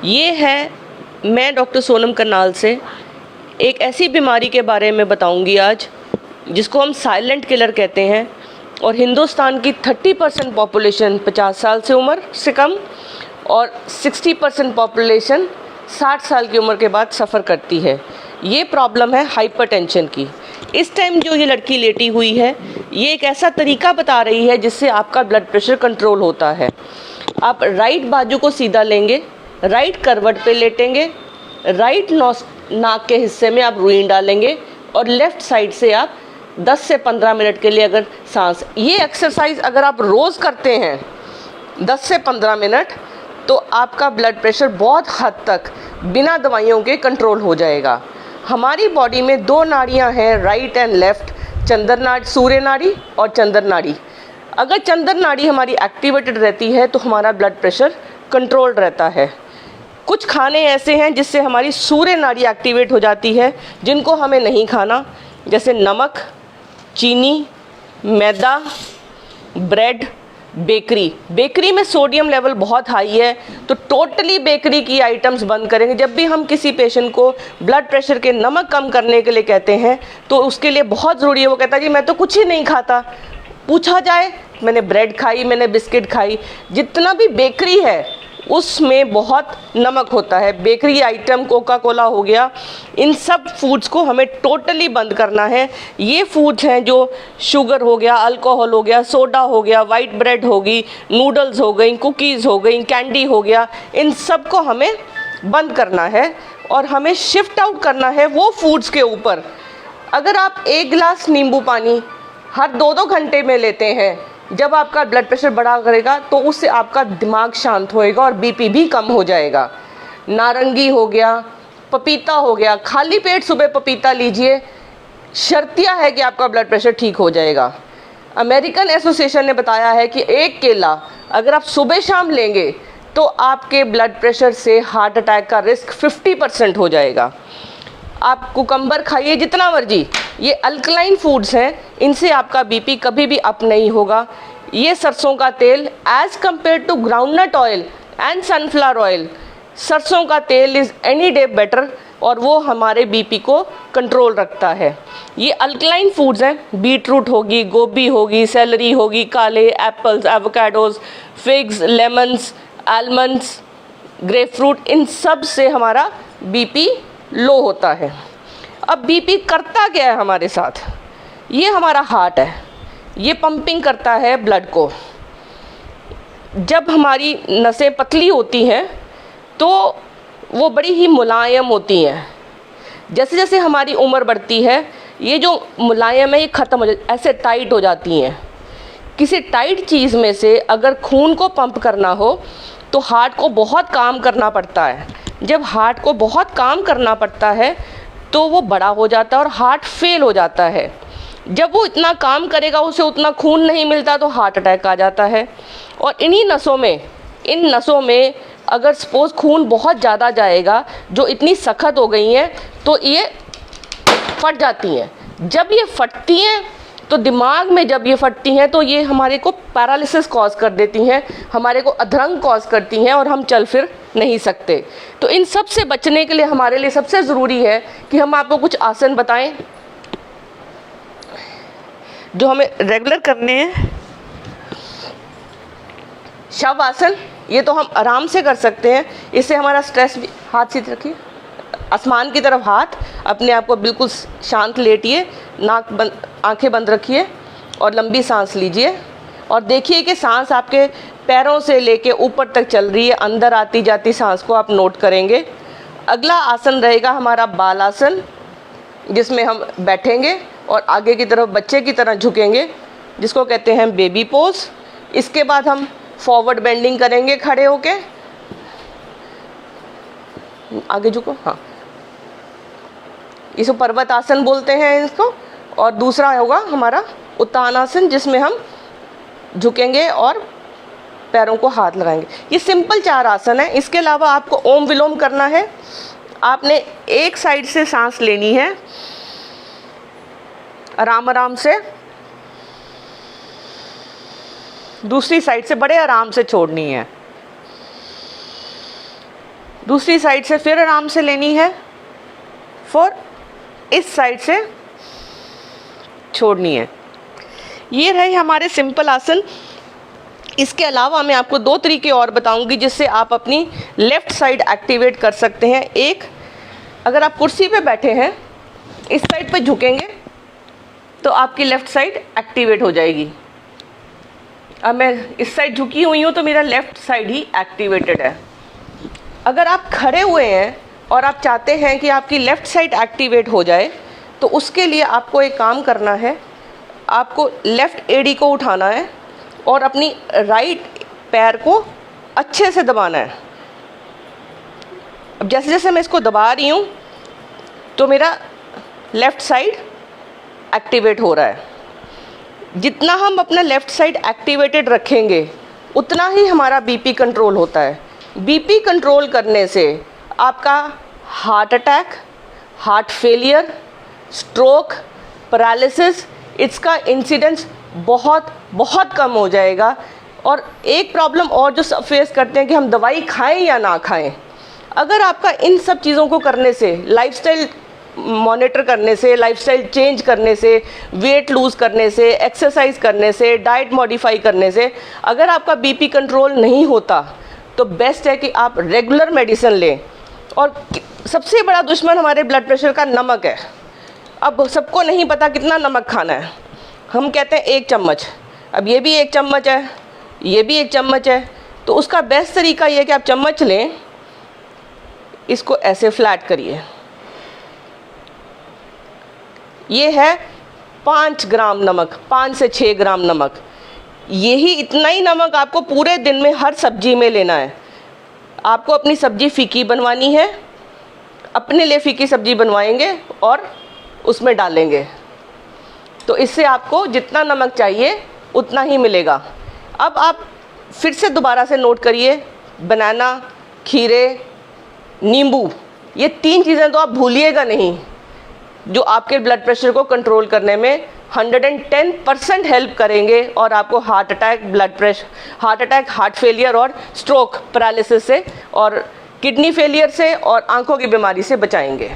ये है, मैं डॉक्टर सोनम करनाल से एक ऐसी बीमारी के बारे में बताऊंगी आज जिसको हम साइलेंट किलर कहते हैं। और हिंदुस्तान की 30% पॉपुलेशन 50 साल से उम्र से कम और 60% पॉपुलेशन 60 साल की उम्र के बाद सफ़र करती है। ये प्रॉब्लम है हाइपरटेंशन की। इस टाइम जो ये लड़की लेटी हुई है, ये एक ऐसा तरीका बता रही है जिससे आपका ब्लड प्रेशर कंट्रोल होता है। आप राइट बाजू को सीधा लेंगे, राइट करवट पे लेटेंगे, राइट नाक के हिस्से में आप रुई डालेंगे और लेफ़्ट साइड से आप 10 से 15 मिनट के लिए अगर सांस, ये एक्सरसाइज अगर आप रोज़ करते हैं 10 से 15 मिनट, तो आपका ब्लड प्रेशर बहुत हद तक बिना दवाइयों के कंट्रोल हो जाएगा। हमारी बॉडी में 2 नाड़ियाँ हैं, राइट एंड लेफ़्ट, चंद्र नाड़ी, सूर्य नाड़ी और चंद्र नाड़ी। अगर चंद्र नाड़ी हमारी एक्टिवेटेड रहती है तो हमारा ब्लड प्रेशर कंट्रोल रहता है। कुछ खाने ऐसे हैं जिससे हमारी सूर्य नाड़ी एक्टिवेट हो जाती है, जिनको हमें नहीं खाना, जैसे नमक, चीनी, मैदा, ब्रेड, बेकरी। बेकरी में सोडियम लेवल बहुत हाई है, तो टोटली बेकरी की आइटम्स बंद करेंगे। जब भी हम किसी पेशेंट को ब्लड प्रेशर के नमक कम करने के लिए कहते हैं तो उसके लिए बहुत ज़रूरी है, वो कहता है जी मैं तो कुछ ही नहीं खाता। पूछा जाए, मैंने ब्रेड खाई, मैंने बिस्किट खाई, जितना भी बेकरी है उसमें बहुत नमक होता है। बेकरी आइटम, कोका कोला हो गया, इन सब फूड्स को हमें टोटली बंद करना है। ये फूड्स हैं जो शुगर हो गया, अल्कोहल हो गया, सोडा हो गया, वाइट ब्रेड होगी, नूडल्स हो गई, कुकीज़ हो गई, कैंडी हो गया, इन सब को हमें बंद करना है और हमें शिफ्ट आउट करना है वो फूड्स के ऊपर। अगर आप 1 गिलास नींबू पानी हर 2-2 घंटे में लेते हैं, जब आपका ब्लड प्रेशर बढ़ा करेगा तो उससे आपका दिमाग शांत होएगा और बीपी भी कम हो जाएगा। नारंगी हो गया, पपीता हो गया, खाली पेट सुबह पपीता लीजिए, शर्तिया है कि आपका ब्लड प्रेशर ठीक हो जाएगा। अमेरिकन एसोसिएशन ने बताया है कि 1 केला अगर आप सुबह शाम लेंगे तो आपके ब्लड प्रेशर से हार्ट अटैक का रिस्क 50% हो जाएगा। आप कुकम्बर खाइए जितना मर्जी, ये अल्कलाइन फूड्स हैं, इनसे आपका बीपी कभी भी अप नहीं होगा। ये सरसों का तेल as compare to groundnut oil and sunflower oil, सरसों का तेल इज़ एनी डे बेटर और वो हमारे बीपी को कंट्रोल रखता है। ये अल्कलाइन फूड्स हैं, बीटरूट होगी, गोभी होगी, सेलरी होगी, kale apples, avocados, figs, lemons, almonds, grapefruit, इन सब से हमारा बीपी लो होता है। अब बीपी करता क्या है हमारे साथ? ये हमारा हार्ट है, ये पंपिंग करता है ब्लड को। जब हमारी नसें पतली होती हैं तो वो बड़ी ही मुलायम होती हैं। जैसे जैसे हमारी उम्र बढ़ती है, ये जो मुलायम है ये ख़त्म हो जाती, ऐसे टाइट हो जाती हैं। किसी टाइट चीज़ में से अगर खून को पंप करना हो तो हार्ट को बहुत काम करना पड़ता है। जब हार्ट को बहुत काम करना पड़ता है तो वो बड़ा हो जाता है और हार्ट फेल हो जाता है। जब वो इतना काम करेगा, उसे उतना खून नहीं मिलता तो हार्ट अटैक आ जाता है। और इन्हीं नसों में, इन नसों में अगर सपोज़ खून बहुत ज़्यादा जाएगा, जो इतनी सख्त हो गई हैं, तो ये फट जाती हैं। जब ये फटती हैं तो दिमाग में जब ये फटती हैं तो ये हमारे को पैरालिसिस कॉज कर देती हैं, हमारे को अधरंग कॉज करती हैं और हम चल फिर नहीं सकते। तो इन सब से बचने के लिए हमारे लिए सबसे ज़रूरी है कि हम आपको कुछ आसन बताएं जो हमें रेगुलर करने हैं। शव आसन, ये तो हम आराम से कर सकते हैं, इससे हमारा स्ट्रेस भी। हाथ सीधे रखिए, आसमान की तरफ हाथ, अपने आप को बिल्कुल शांत लेटिए, नाक बंद, आंखें बंद रखिए और लंबी सांस लीजिए और देखिए कि सांस आपके पैरों से लेके ऊपर तक चल रही है। अंदर आती जाती सांस को आप नोट करेंगे। अगला आसन रहेगा हमारा बाल आसन, जिसमें हम बैठेंगे और आगे की तरफ बच्चे की तरह झुकेंगे, जिसको कहते हैं बेबी पोज। इसके बाद हम फॉरवर्ड बेंडिंग करेंगे, खड़े होके आगे झुको, हाँ, इसको पर्वत आसन बोलते हैं इसको। और दूसरा होगा हमारा उत्तान आसन, जिसमें हम झुकेंगे और पैरों को हाथ लगाएंगे। ये सिंपल 4 आसन है। इसके अलावा आपको ओम विलोम करना है। आपने एक साइड से सांस लेनी है आराम आराम से, दूसरी साइड से बड़े आराम से छोड़नी है। दूसरी साइड से फिर आराम से लेनी है, फिर इस साइड से छोड़नी है। ये रहे हमारे सिंपल आसन। इसके अलावा मैं आपको 2 तरीके और बताऊंगी जिससे आप अपनी लेफ़्ट साइड एक्टिवेट कर सकते हैं। एक, अगर आप कुर्सी पे बैठे हैं, इस साइड पे झुकेंगे तो आपकी लेफ़्ट साइड एक्टिवेट हो जाएगी। अब मैं इस साइड झुकी हुई हूँ तो मेरा लेफ़्ट साइड ही एक्टिवेटेड है। अगर आप खड़े हुए हैं और आप चाहते हैं कि आपकी लेफ़्ट साइड एक्टिवेट हो जाए, तो उसके लिए आपको एक काम करना है। आपको लेफ़्ट एडी को उठाना है और अपनी राइट पैर को अच्छे से दबाना है। अब जैसे जैसे मैं इसको दबा रही हूँ तो मेरा लेफ़्ट साइड एक्टिवेट हो रहा है। जितना हम अपना लेफ़्ट साइड एक्टिवेटेड रखेंगे उतना ही हमारा बीपी कंट्रोल होता है। बीपी कंट्रोल करने से आपका heart attack, heart failure, stroke, paralysis, इसका इंसिडेंस बहुत बहुत कम हो जाएगा। और एक प्रॉब्लम और जो सब फेस करते हैं कि हम दवाई खाएं या ना खाएं। अगर आपका इन सब चीज़ों को करने से, लाइफस्टाइल मॉनिटर करने से, लाइफस्टाइल चेंज करने से, वेट लूज़ करने से, एक्सरसाइज करने से, डाइट मॉडिफाई करने से अगर आपका बीपी कंट्रोल नहीं होता तो बेस्ट है कि आप रेगुलर मेडिसिन लें। और सबसे बड़ा दुश्मन हमारे ब्लड प्रेशर का नमक है। अब सबको नहीं पता कितना नमक खाना है। हम कहते हैं 1 चम्मच, अब ये भी 1 चम्मच है, ये भी 1 चम्मच है। तो उसका बेस्ट तरीका ये है कि आप चम्मच लें, इसको ऐसे फ्लैट करिए। ये है 5 ग्राम नमक, 5 से 6 ग्राम नमक। यही इतना ही नमक आपको पूरे दिन में हर सब्जी में लेना है। आपको अपनी सब्जी फीकी बनवानी है, अपने लिए फीकी सब्जी बनवाएंगे और उसमें डालेंगे तो इससे आपको जितना नमक चाहिए उतना ही मिलेगा। अब आप फिर से दोबारा से नोट करिए, बनाना, खीरे, नींबू, ये 3 चीज़ें तो आप भूलिएगा नहीं, जो आपके ब्लड प्रेशर को कंट्रोल करने में 110% हेल्प करेंगे और आपको हार्ट अटैक, हार्ट फेलियर और स्ट्रोक, पैरालिसिस से और किडनी फेलियर से और आंखों की बीमारी से बचाएंगे।